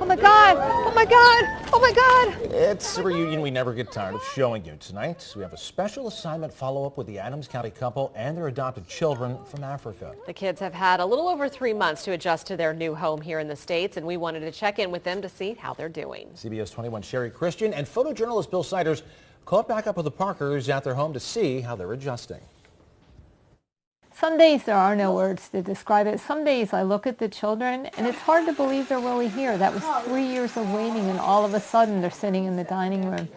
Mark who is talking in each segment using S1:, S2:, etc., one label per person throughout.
S1: Oh my God! Oh my God! Oh my God!
S2: It's a reunion we never get tired of showing you. Tonight, we have a special assignment follow-up with the Adams County couple and their adopted children from Africa.
S3: The kids have had a little over 3 months to adjust to their new home here in the States, and we wanted to check in with them to see how they're doing.
S2: CBS 21 Sherry Christian and photojournalist Bill Siders caught back up with the Parkers at their home to see how they're adjusting.
S1: Some days there are no words to describe it. Some days I look at the children and it's hard to believe they're really here. That was 3 years of waiting and all of a sudden they're sitting in the dining room.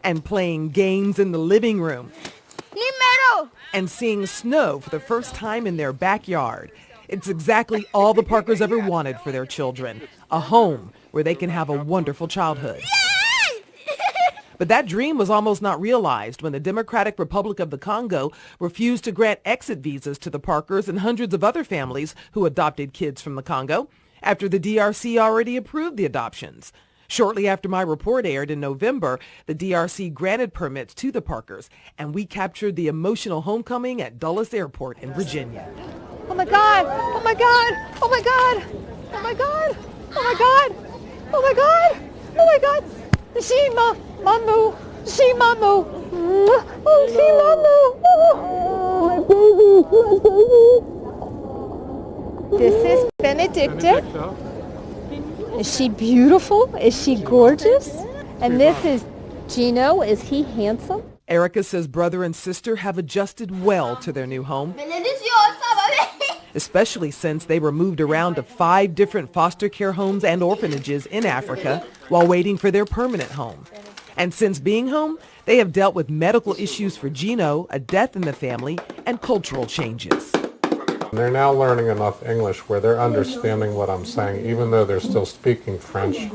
S4: And playing games in the living room. And seeing snow for the first time in their backyard. It's exactly all the Parkers ever wanted for their children. A home where they can have a wonderful childhood. But that dream was almost not realized when the Democratic Republic of the Congo refused to grant exit visas to the Parkers and hundreds of other families who adopted kids from the Congo after the DRC already approved the adoptions. Shortly after my report aired in November, the DRC granted permits to the Parkers, and we captured the emotional homecoming at Dulles Airport in Virginia.
S1: Oh my God! Oh my God! Oh my God! Oh my God! Oh my God! Oh my God! Oh my God! Shima Mamu! Shima Mamu! Oh, Shima Mamu! Oh, my baby! My baby! This is Benedicta. Is she beautiful? Is she gorgeous? And this is Gino. Is he handsome?
S4: Erica says brother and sister have adjusted well to their new home, especially since they were moved around to 5 different foster care homes and orphanages in Africa while waiting for their permanent home. And since being home, they have dealt with medical issues for Gino, a death in the family, and cultural changes.
S5: They're now learning enough English where they're understanding what I'm saying, even though they're still speaking French and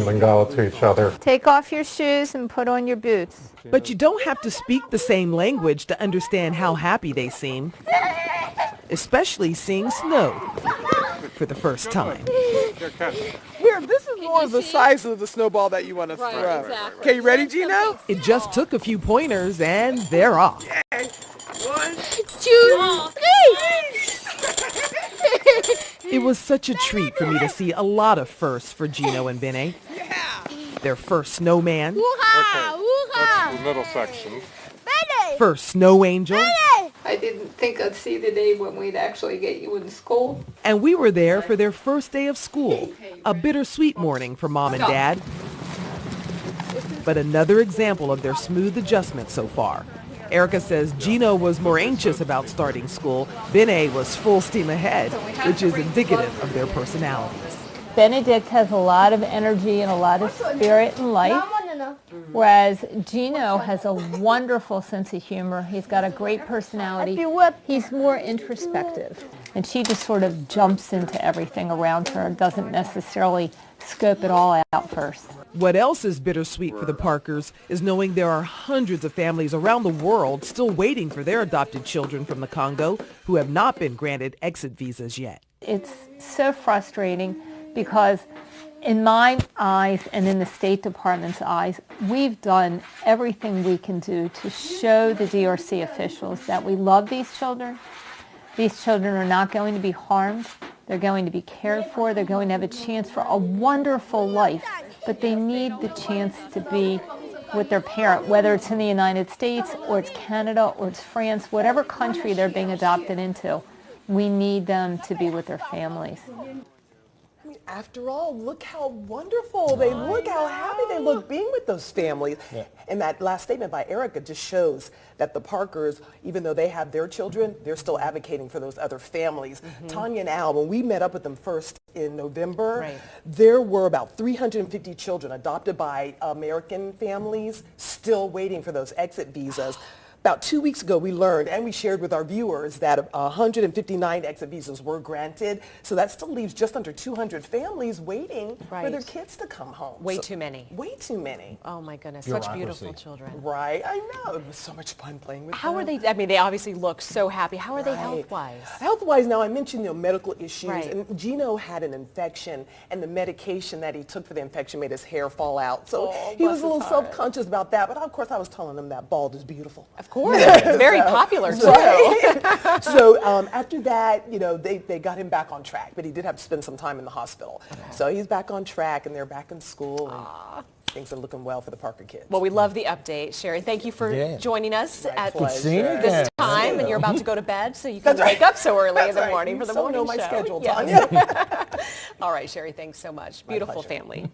S5: Lingala to each other.
S1: Take off your shoes and put on your boots.
S4: But you don't have to speak the same language to understand how happy they seem, especially seeing snow for the first time.
S6: Here, this is more the size of the snowball that you want to throw.
S3: Exactly.
S6: Okay, you ready, Gino?
S4: It just took a few pointers and they're off.
S6: Okay. 1,
S1: 2, 3!
S4: It was such a treat for me to see a lot of firsts for Gino and Bene. Their first snowman,
S5: That's the middle section.
S4: first snow angel,
S1: I didn't think I'd see the day when we'd actually get you in school.
S4: and we were there for their first day of school. A bittersweet morning for Mom and Dad, but another example of their smooth adjustment so far. Erica says Gino was more anxious about starting school. Bene was full steam ahead, which is indicative of their personalities.
S1: Benedict has a lot of energy and a lot of spirit and life, whereas Gino has a wonderful sense of humor. He's got a great personality. He's more introspective, and she just sort of jumps into everything around her, doesn't necessarily scope it all out first.
S4: What else is bittersweet for the Parkers is knowing there are hundreds of families around the world still waiting for their adopted children from the Congo who have not been granted exit visas yet.
S1: It's so frustrating because in my eyes and in the State Department's eyes, we've done everything we can do to show the DRC officials that we love these children. These children are not going to be harmed. They're going to be cared for. They're going to have a chance for a wonderful life. But they need the chance to be with their parent, whether it's in the United States or it's Canada or it's France, whatever country they're being adopted into. We need them to be with their families.
S6: After all, look how wonderful they look, how happy they look being with those families.
S2: Yeah.
S6: And that last statement by Erica just shows that the Parkers, even though they have their children, they're still advocating for those other families. Tanya and Al, when we met up with them first in November, there were about 350 children adopted by American families still waiting for those exit visas. About 2 weeks ago, we learned and we shared with our viewers that 159 exit visas were granted. So that still leaves just under 200 families waiting for their kids to come home.
S3: Way too many.
S6: Way too many.
S3: Oh my goodness,
S2: Bureaucracy.
S3: such beautiful children.
S6: Right, I know. It was so much fun playing with them.
S3: How are they, I mean, they obviously look so happy. How are they health-wise?
S6: Health-wise, now I mentioned medical issues,
S3: Right.
S6: and Gino had an infection, and the medication that he took for the infection made his hair fall out. So he was a little self-conscious about that, but of course I was telling him that bald is beautiful.
S3: Of course. Very popular, too.
S6: Right? So after that, you know, they got him back on track, but he did have to spend some time in the hospital. So he's back on track, and they're back in school. And things are looking well for the Parker kids.
S3: Well, we love the update. Sherry, thank you for joining us at
S6: this
S3: time, and you're about to go to bed, so you can wake up so early in the morning for the morning
S6: know my
S3: show.
S6: schedule,
S3: Yes.
S6: Tanya.
S3: All right, Sherry, thanks so much. Beautiful family.